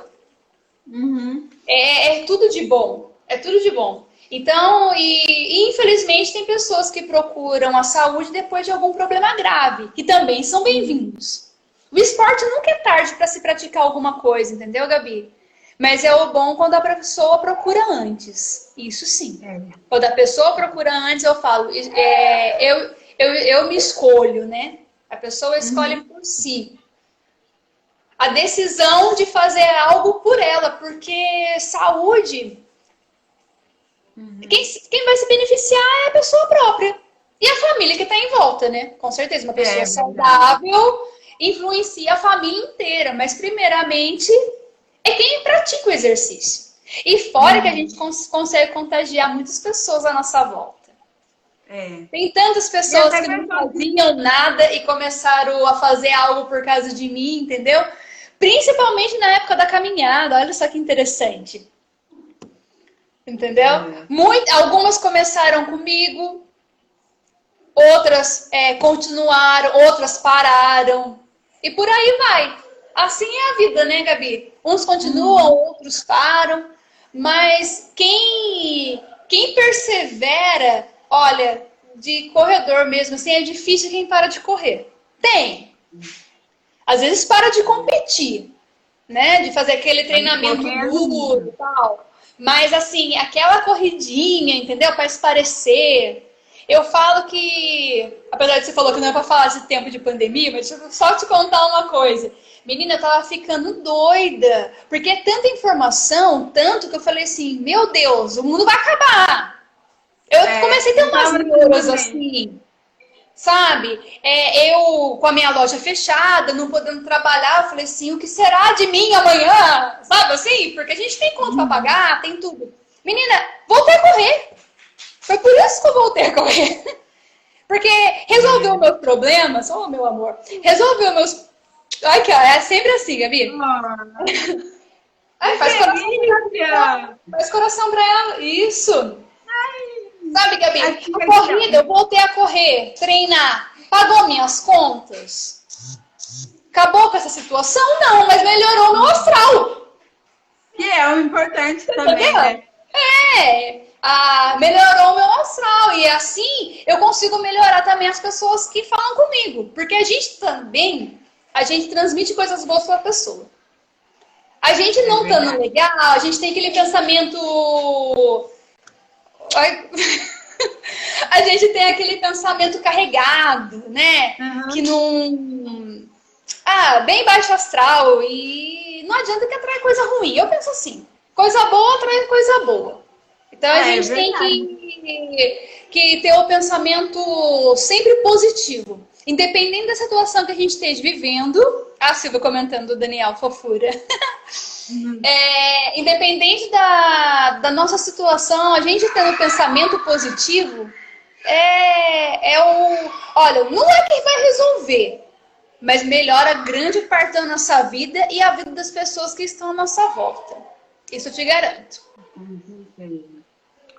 É tudo de bom. É tudo de bom. Então, e infelizmente tem pessoas que procuram a saúde depois de algum problema grave, que também são bem-vindos. O esporte nunca é tarde para se praticar alguma coisa, entendeu, Gabi? Mas é o bom quando a pessoa procura antes. Isso sim. Quando a pessoa procura antes, eu falo, eu me escolho, né? A pessoa escolhe por si. A decisão de fazer algo por ela, porque saúde, quem vai se beneficiar é a pessoa própria. E a família que está em volta, né? Com certeza, uma pessoa saudável influencia a família inteira, mas primeiramente é quem pratica o exercício. E fora que a gente consegue contagiar muitas pessoas à nossa volta. Tem tantas pessoas que não faziam nada e começaram a fazer algo por causa de mim, entendeu? Principalmente na época da caminhada, olha só que interessante. Entendeu? Algumas começaram comigo, outras continuaram, outras pararam. E por aí vai. Assim é a vida, né, Gabi? Uns continuam, outros param. Mas quem persevera, olha, de corredor mesmo, assim, é difícil quem para de correr. Tem. Às vezes para de competir, né? De fazer aquele treinamento duro e tal. Mas, assim, aquela corridinha, entendeu? Para esparecer. Eu falo que, apesar de você falou que não é pra falar de tempo de pandemia, mas deixa eu só te contar uma coisa. Menina, eu tava ficando doida, porque é tanta informação, tanto que eu falei assim, meu Deus, o mundo vai acabar. Eu comecei a ter umas neuras assim, sabe? Eu com a minha loja fechada, não podendo trabalhar, eu falei assim, o que será de mim amanhã? Sabe assim? Porque a gente tem conta pra pagar, tem tudo. Menina, voltei a correr. Foi por isso que eu voltei a correr. Porque resolveu meus problemas, oh meu amor, resolveu meus... Ai, que é sempre assim, Gabi. Ai, faz coração pra ela. Isso. Sabe, Gabi, a corrida, eu voltei a correr, treinar, pagou minhas contas. Acabou com essa situação? Não, mas melhorou meu astral. Que é o importante também, né? Melhorou o meu astral. E assim eu consigo melhorar também as pessoas que falam comigo. Porque a gente transmite coisas boas para a pessoa. A gente não estando legal, a gente tem aquele pensamento... A gente tem aquele pensamento carregado, né? Que não... bem baixo astral. E não adianta que atrai coisa ruim. Eu penso assim, coisa boa atrai coisa boa. Então a gente tem que ter o pensamento sempre positivo. Independente da situação que a gente esteja vivendo. A Silvia comentando, Daniel, fofura. Independente da nossa situação, a gente tendo pensamento positivo, olha, não é quem vai resolver, mas melhora grande parte da nossa vida e a vida das pessoas que estão à nossa volta. Isso eu te garanto.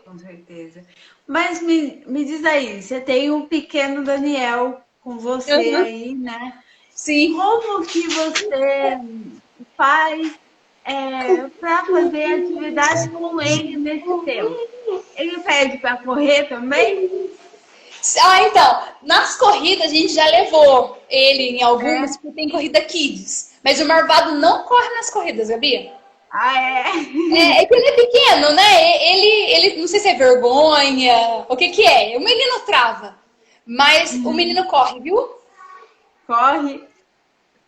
Com certeza. Mas me diz aí, você tem um pequeno Daniel com você aí, né? Sim. Como que você faz para fazer atividade com ele nesse tempo? Ele pede para correr também? Então, nas corridas a gente já levou ele em algumas, porque tem corrida kids. Mas o Marvado não corre nas corridas, Gabi. É que ele é pequeno, né? Ele não sei se é vergonha, o que é. O menino trava. Mas o menino corre, viu? Corre.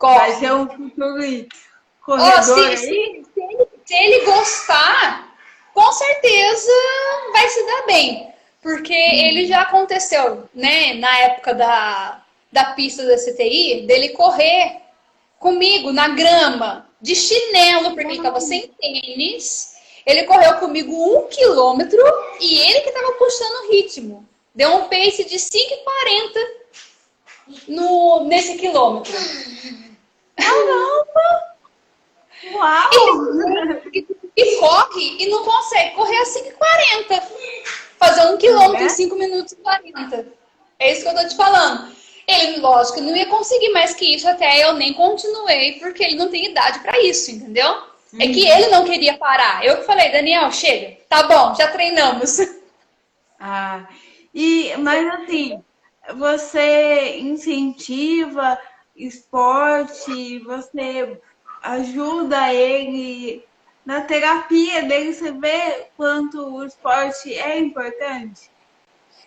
Vai ser um futuro corredor aí? Se ele gostar, com certeza vai se dar bem. Porque ele já aconteceu, né? Na época da pista da CTI, dele correr comigo na grama, de chinelo, porque ele estava sem tênis. Ele correu comigo 1 quilômetro e ele que estava puxando o ritmo. Deu um pace de 5,40 nesse quilômetro. Caramba! Uau! E corre e não consegue correr a 5,40. Fazer 1 quilômetro em 5 minutos e 40. É isso que eu tô te falando. Ele, lógico, não ia conseguir mais que isso, até eu nem continuei, porque ele não tem idade pra isso, entendeu? É que ele não queria parar. Eu que falei, Daniel, chega. Tá bom, já treinamos. Mas assim, você incentiva esporte, você ajuda ele na terapia dele, você vê quanto o esporte é importante?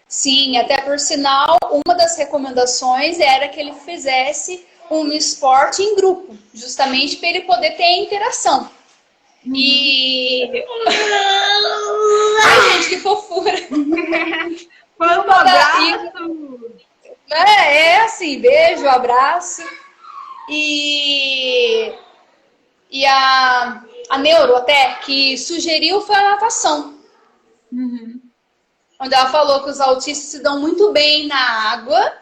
Sim, até por sinal, uma das recomendações era que ele fizesse um esporte em grupo, justamente para ele poder ter interação. E... Ai, gente, que fofura! Foi um abraço! Assim, beijo, abraço. E a Neuro até, que sugeriu foi a natação. Onde ela falou que os autistas se dão muito bem na água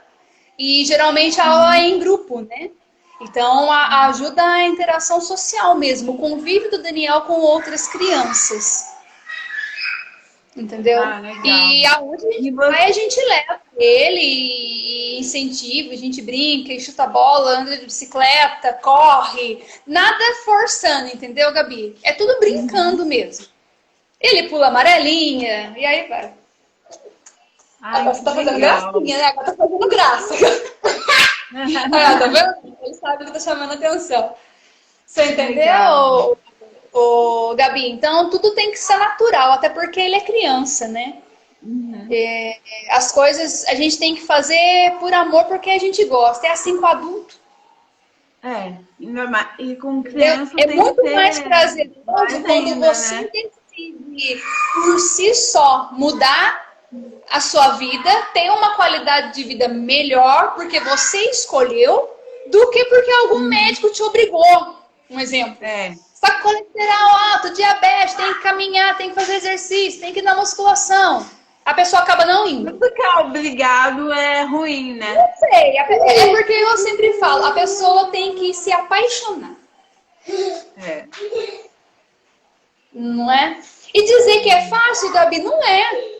e geralmente a aula é em grupo, né? Então ajuda a interação social mesmo, o convívio do Daniel com outras crianças. Entendeu? E aonde a gente vai, a gente leva ele e incentiva, a gente brinca, e chuta bola, anda de bicicleta, corre. Nada forçando, entendeu, Gabi? É tudo brincando mesmo. Ele pula amarelinha e aí vai. Você tá fazendo gracinha, né? Agora tá fazendo graça. Tá vendo? Ele sabe que tá chamando atenção. Você entendeu, Gabi? Então, tudo tem que ser natural, até porque ele é criança, né? Uhum. As coisas a gente tem que fazer por amor porque a gente gosta. É assim com o adulto, E com entendeu? criança É tem que muito mais ser prazeroso mais quando ainda, você né? decide por si só mudar a sua vida, ter uma qualidade de vida melhor porque você escolheu, do que porque algum Uhum. médico te obrigou. Um exemplo. É, Você está com colesterol alto, diabetes, tem que caminhar, tem que fazer exercício, tem que ir na musculação. A pessoa acaba não indo. tudo que é obrigado é ruim, né? Sei, é porque eu sempre falo, a pessoa tem que se apaixonar, É. não é? E dizer que é fácil, Gabi, não é.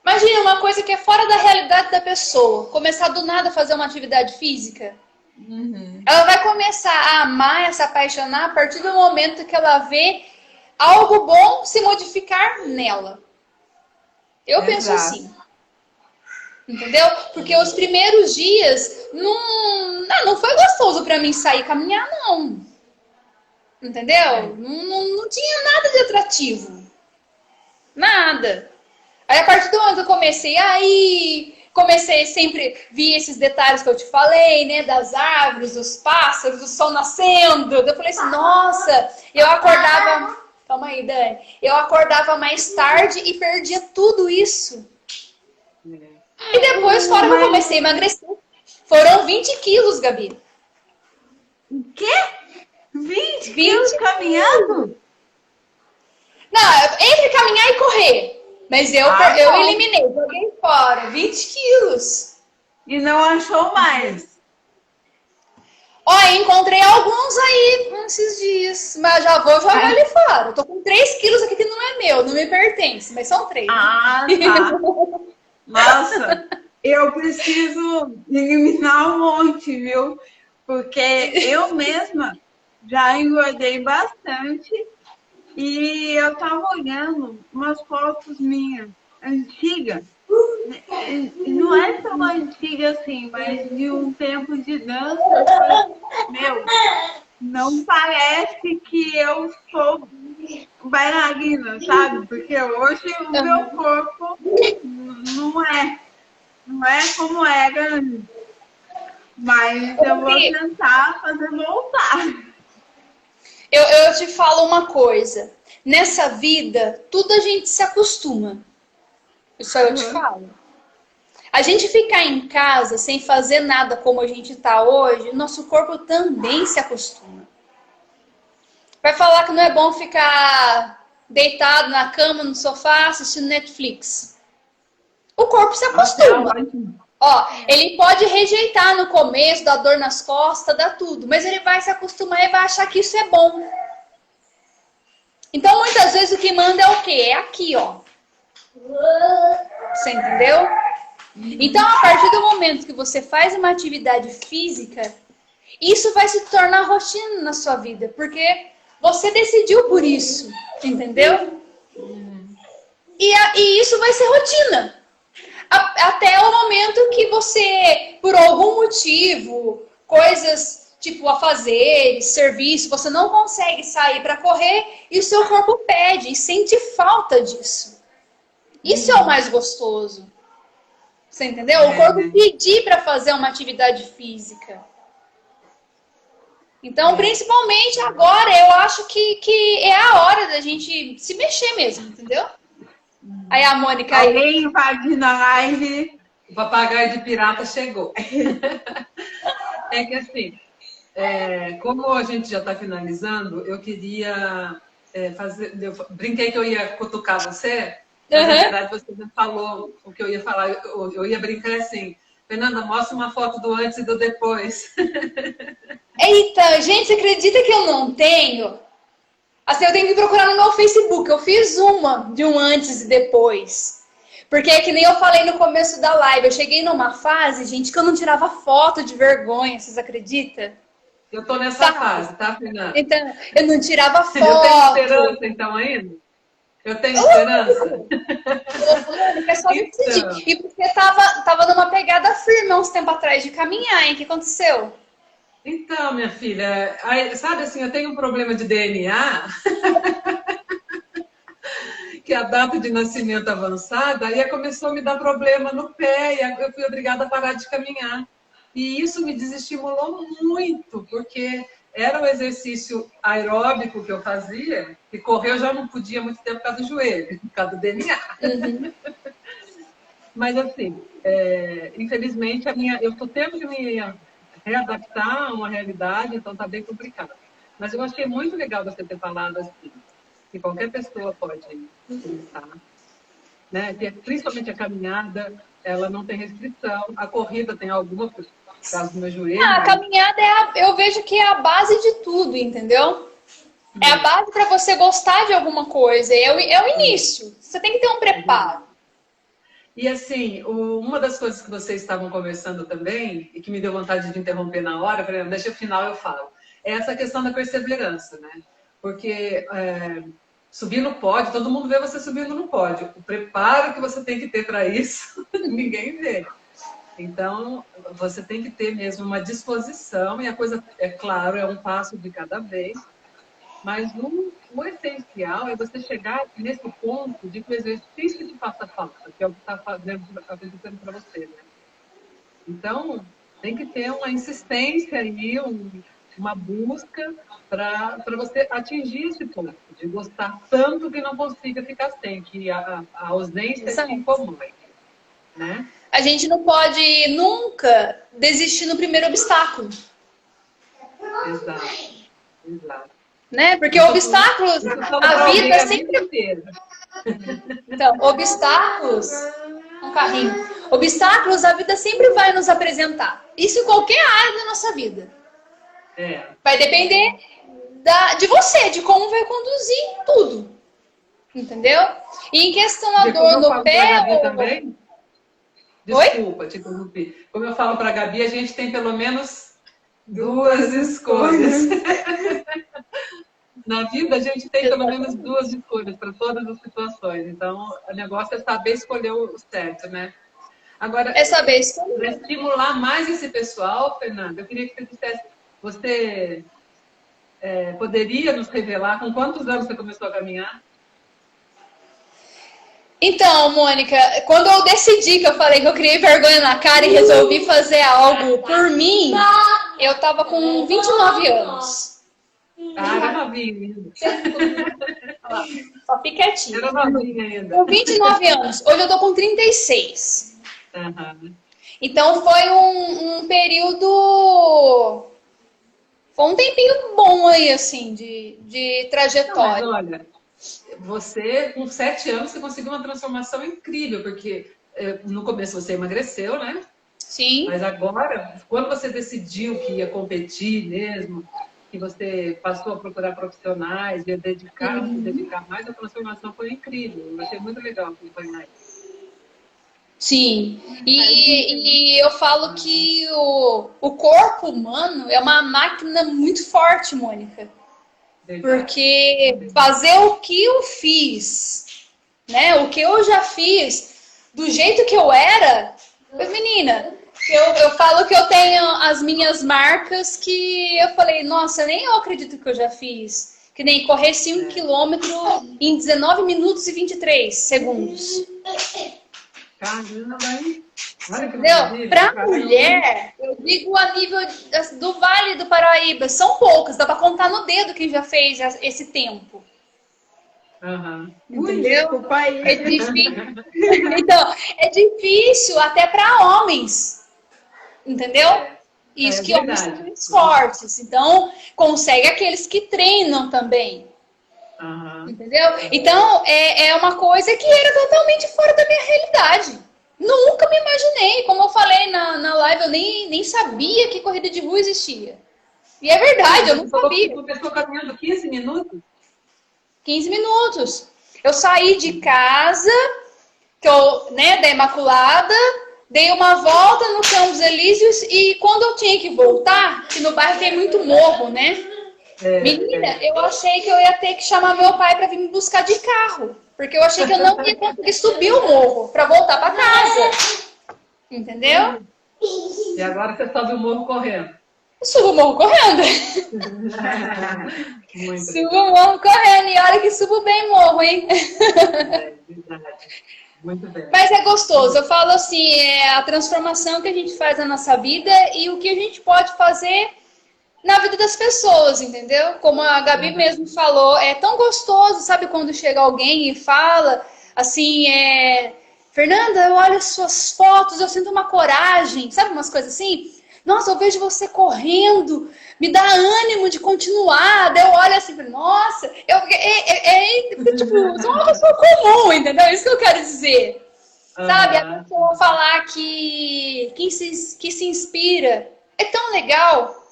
Imagina uma coisa que é fora da realidade da pessoa. Começar do nada a fazer uma atividade física. Uhum. Ela vai começar a amar, a se apaixonar a partir do momento que ela vê algo bom se modificar nela. Eu penso Exato. assim. Entendeu? Porque os primeiros dias não foi gostoso pra mim sair caminhar, não. Entendeu? Não tinha nada de atrativo. Nada. Aí a partir do momento que eu comecei sempre, vi esses detalhes que eu te falei, né? Das árvores, dos pássaros, do sol nascendo. Eu falei assim, nossa, eu acordava. Calma aí, Dani. Eu acordava mais tarde e perdia tudo isso. E depois, fora que eu Mas comecei a emagrecer, foram 20 quilos, Gabi. o quê? 20 quilos 20. caminhando? Não, entre caminhar e correr. Mas Ah, eu bom. eliminei, joguei fora. 20 quilos. E não achou mais. Ó, encontrei alguns aí esses dias, mas já vou jogar É. ele fora. Eu tô com 3 quilos aqui que não é meu, não me pertence, mas são 3. Ah, tá. Nossa, eu preciso eliminar um monte, viu? Porque eu mesma já engordei bastante e eu tava olhando umas fotos minhas antigas. Não é tão antiga assim, mas de um tempo de dança. Eu falei, meu, não parece que eu sou bailarina, sabe? Porque hoje o meu corpo não é como era antes. Mas eu vou Gabi, tentar fazer voltar. eu te falo uma coisa. Nessa vida, tudo a gente se acostuma. Isso aí eu te Uhum. falo. A gente ficar em casa sem fazer nada como a gente tá hoje, nosso corpo também se acostuma. Vai falar que não é bom ficar deitado na cama, no sofá, assistindo Netflix. O corpo se Nossa, é acostuma. ótimo. Ó, ele pode rejeitar no começo, dar dor nas costas, dá tudo, mas ele vai se acostumar e vai achar que isso é bom. Então, muitas vezes o que manda é o quê? É aqui, ó. Você entendeu? Então, a partir do momento que você faz uma atividade física, isso vai se tornar rotina na sua vida, porque você decidiu por isso, entendeu? E isso vai ser rotina. Até o momento que você, por algum motivo, coisas tipo afazeres, serviço, você não consegue sair para correr e o seu corpo pede e sente falta disso. Isso é o mais gostoso. Você entendeu? O É, corpo né? pedir para fazer uma atividade física. Então, É. principalmente agora, eu acho que é a hora da gente se mexer mesmo, entendeu? Aí a Mônica aí. Alguém invadindo a live. O papagaio de pirata chegou. É que assim, como a gente já está finalizando, eu queria fazer. Eu brinquei que eu ia cutucar você, mas na verdade você já falou o que eu ia falar. Eu ia brincar assim, Fernanda, mostra uma foto do antes e do depois. Eita, gente, você acredita que eu não tenho? Assim, eu tenho que procurar no meu Facebook. Eu fiz uma de um antes e depois. Porque é que nem eu falei no começo da live. Eu cheguei numa fase, gente, que eu não tirava foto de vergonha. Vocês acreditam? Eu tô nessa Sabe? fase, tá, Fernanda? Então, eu não tirava Eu tenho foto. esperança, então, ainda? Eu tenho esperança? É só decidir. Então, E porque tava numa pegada firme há uns tempos atrás de caminhar, hein? O que aconteceu? então, minha filha, sabe assim, eu tenho um problema de DNA que a data de nascimento avançada, aí começou a me dar problema no pé, e eu fui obrigada a parar de caminhar. E isso me desestimulou muito, porque era um exercício aeróbico que eu fazia, e correr eu já não podia muito tempo por causa do joelho, por causa do DNA. Uhum. Mas assim, infelizmente, eu estou tendo que me readaptar a uma realidade, então está bem complicado. Mas eu achei muito legal você ter falado assim, que qualquer pessoa pode começar, né? Que principalmente a caminhada, ela não tem restrição, a corrida tem alguma, por causa do meu joelho. A caminhada eu vejo que é a base de tudo, entendeu? É a base para você gostar de alguma coisa, é o início. Você tem que ter um preparo. E assim, uma das coisas que vocês estavam conversando também, e que me deu vontade de interromper na hora, eu falei, deixa o final eu falo, é essa questão da perseverança, né? Porque subir no pódio, todo mundo vê você subindo no pódio. O preparo que você tem que ter para isso, ninguém vê. Então, você tem que ter mesmo uma disposição, e a coisa, é claro, é um passo de cada vez, mas o essencial é você chegar nesse ponto de que o exercício te faça falta, que é o que está acontecendo para você, né? Então, tem que ter uma insistência aí, uma busca para você atingir esse ponto, de gostar tanto que não consiga ficar sem, que a ausência te incomoda, né? A gente não pode nunca desistir no primeiro obstáculo. Exato, exato. Né? Porque obstáculos, a vida sempre... Então, obstáculos... Um carrinho. Obstáculos, a vida sempre vai nos apresentar. Isso em qualquer área da nossa vida. Vai depender de você, de como vai conduzir tudo. Entendeu? E em questão da dor no pé... Também? Desculpa, te interrompi. Como eu falo para a Gabi, a gente tem pelo menos duas escolhas. Na vida, a gente tem pelo menos duas escolhas para todas as situações. Então, o negócio é saber escolher o certo, né? Agora, é saber escolher. Para estimular mais esse pessoal, Fernanda, eu queria que você dissesse, você poderia nos revelar com quantos anos você começou a caminhar? Então, Mônica, quando eu decidi que eu falei que eu criei vergonha na cara e resolvi fazer algo por mim, eu estava com 29 anos. Ah, era novinha ainda. Só fique quietinho. Era novinha ainda. Com 29 anos. Hoje eu tô com 36. Uhum. Então foi um período... Foi um tempinho bom aí, assim, de trajetória. Não, mas olha, você, com 7 anos, você conseguiu uma transformação incrível, porque no começo você emagreceu, né? Sim. Mas agora, quando você decidiu que ia competir mesmo, que você passou a procurar profissionais, ia dedicar mais, a transformação foi incrível. Eu achei muito legal acompanhar isso. Sim, e eu falo que o corpo humano é uma máquina muito forte, Mônica. Porque fazer o que eu fiz, né? O que eu já fiz, do jeito que eu era, menina, eu falo que eu tenho as minhas marcas que eu falei, nossa, nem eu acredito que eu já fiz. Que nem correr 5 km em 19 minutos e 23 segundos. Caramba, hein? Entendeu? Para mulher, eu digo a nível do Vale do Paraíba, são poucas, dá para contar no dedo quem já fez esse tempo. Uhum. Entendeu? É difícil. Então, é difícil até para homens. Entendeu? Isso que homens são mais fortes. Então, consegue aqueles que treinam também. Uhum. Entendeu? Então, é uma coisa que era totalmente fora da minha realidade. Nunca me imaginei. Como eu falei na live, eu nem sabia que corrida de rua existia. E é verdade, eu não sabia. Você começou caminhando 15 minutos? 15 minutos. Eu saí de casa, da Imaculada, dei uma volta no Campos Elíseos e quando eu tinha que voltar, que no bairro tem muito morro, né? Menina, eu achei que eu ia ter que chamar meu pai para vir me buscar de carro. Porque eu achei que eu não ia conseguir subir o morro para voltar para casa. Entendeu? E agora você sobe o morro correndo. Eu subo o morro correndo. Muito Subo o morro correndo. E olha que subo bem morro, hein? verdade. Muito bem. Mas é gostoso. Eu falo assim, é a transformação que a gente faz na nossa vida e o que a gente pode fazer na vida das pessoas, entendeu? Como a Gabi mesmo falou, é tão gostoso, sabe, quando chega alguém e fala assim, Fernanda, eu olho as suas fotos, eu sinto uma coragem, sabe, umas coisas assim? Nossa, eu vejo você correndo, me dá ânimo de continuar. Daí eu olho assim, nossa, tipo, sou uma pessoa comum, entendeu? Isso que eu quero dizer. Sabe, a pessoa falar que se inspira. É tão legal.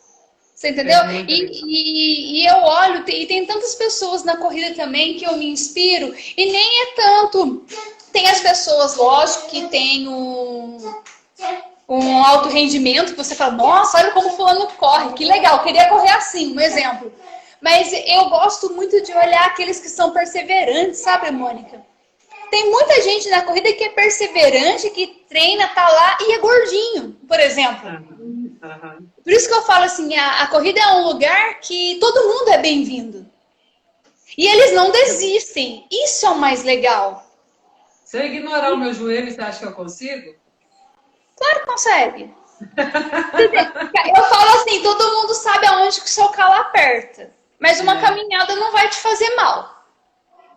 Você entendeu? É muito legal. E eu olho, e tem tantas pessoas na corrida também que eu me inspiro, e nem é tanto. Tem as pessoas, lógico, que tem um alto rendimento, que você fala, nossa, olha como fulano corre, que legal, queria correr assim, um exemplo. Mas eu gosto muito de olhar aqueles que são perseverantes, sabe, Mônica? Tem muita gente na corrida que é perseverante, que treina, tá lá e é gordinho, por exemplo. Por isso que eu falo assim, a corrida é um lugar que todo mundo é bem-vindo. E eles não desistem. Isso é o mais legal. Se eu ignorar o meu joelho, você acha que eu consigo? Claro que consegue. Eu falo assim, todo mundo sabe aonde que o seu calo aperta. Mas uma caminhada não vai te fazer mal.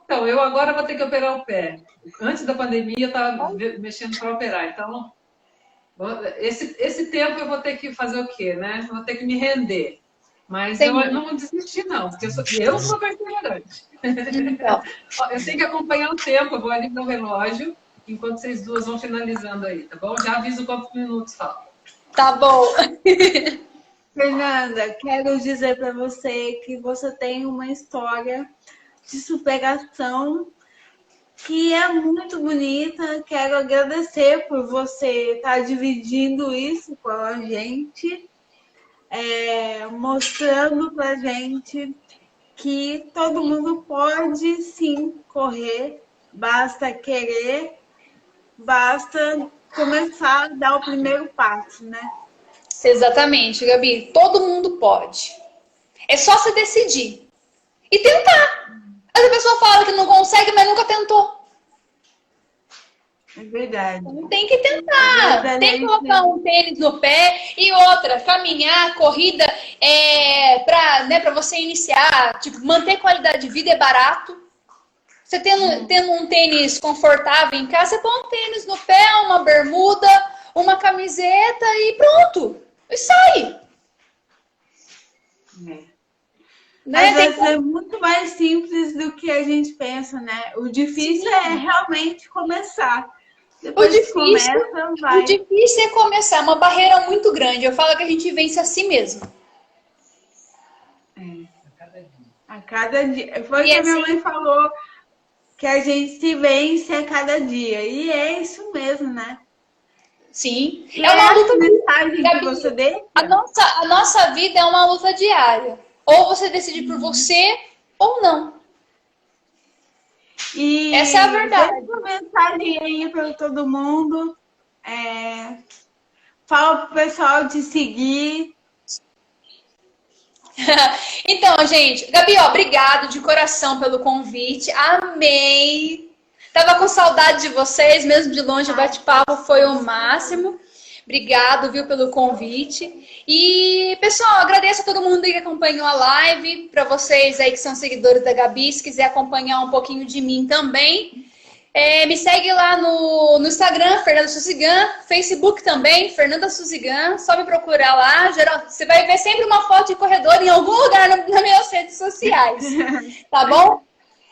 Então, eu agora vou ter que operar o pé. Antes da pandemia, eu estava mexendo para operar. Então, esse tempo eu vou ter que fazer o quê, né? Vou ter que me render. Mas eu não vou desistir, não, porque eu sou perseverante. Então. Eu tenho que acompanhar o tempo, eu vou ali no relógio, enquanto vocês duas vão finalizando aí, tá bom? Já aviso quantos minutos faltam. Tá bom. Fernanda, quero dizer para você que você tem uma história de superação que é muito bonita. Quero agradecer por você estar dividindo isso com a gente, mostrando para gente que todo mundo pode sim correr, basta querer, basta começar a dar o primeiro passo, né? Exatamente, Gabi. Todo mundo pode. É só se decidir. E tentar. Essa pessoa fala que não consegue, mas nunca tentou. É verdade. Então, tem que tentar. Tem que colocar um tênis no pé. E outra, caminhar, corrida, pra você iniciar, tipo, manter qualidade de vida é barato. Você tendo um tênis confortável em casa, você põe um tênis no pé, uma bermuda, uma camiseta e pronto. E sai. Às vezes é muito mais simples do que a gente pensa, né? O difícil é realmente começar. Depois que começa, vai. O difícil é começar, é uma barreira muito grande. Eu falo que a gente vence a si mesmo. A cada dia. Foi o que a minha mãe falou, que a gente se vence a cada dia. E é isso mesmo, né? Sim. É uma luta mensagem que você deixa. A nossa vida é uma luta diária. Ou você decide por você, ou não. E essa é a verdade. Deixa uma mensagem aí para todo mundo. Fala pro pessoal te seguir. Então, gente, Gabi, obrigado de coração pelo convite. Amei. Tava com saudade de vocês, mesmo de longe, o bate-papo foi o máximo. Obrigado, viu, pelo convite. E, pessoal, agradeço a todo mundo que acompanhou a live. Para vocês aí que são seguidores da Gabi, se quiser acompanhar um pouquinho de mim também, me segue lá no Instagram, Fernanda Suzigan, Facebook também, Fernanda Suzigan, só me procurar lá. Você vai ver sempre uma foto de corredor em algum lugar nas minhas redes sociais, tá bom?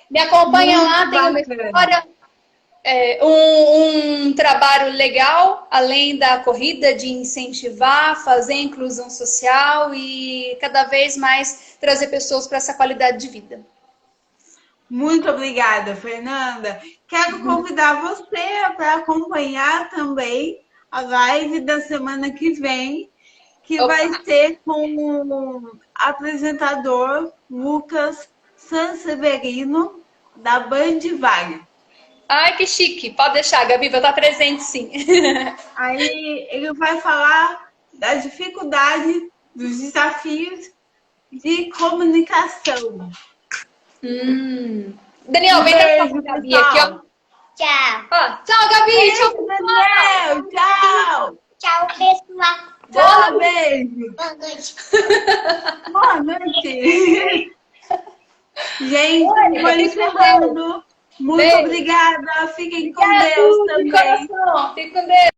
Me acompanha lá, tem uma história, um trabalho legal, além da corrida, de incentivar, fazer inclusão social e cada vez mais trazer pessoas para essa qualidade de vida. Muito obrigada, Fernanda. Quero convidar você para acompanhar também a live da semana que vem, que vai ser com o apresentador Lucas Sanseverino, da Band Vale. Ai, que chique. Pode deixar, Gabi, vai estar presente, sim. Aí ele vai falar da dificuldade dos desafios de comunicação. Daniel, vem cá com a Beijo, Gabi aqui, ó. pessoal. Tchau. Ó, tchau, Gabi. Beijo, Tchau, Daniel. Tchau. Tchau, pessoal. Tchau, beijo. Boa noite. Boa noite. Gente, Mônica, vou fica com encerrando. Muito Beijo. obrigada. Fiquem com Obrigada, Deus de também. coração. Fique com Deus.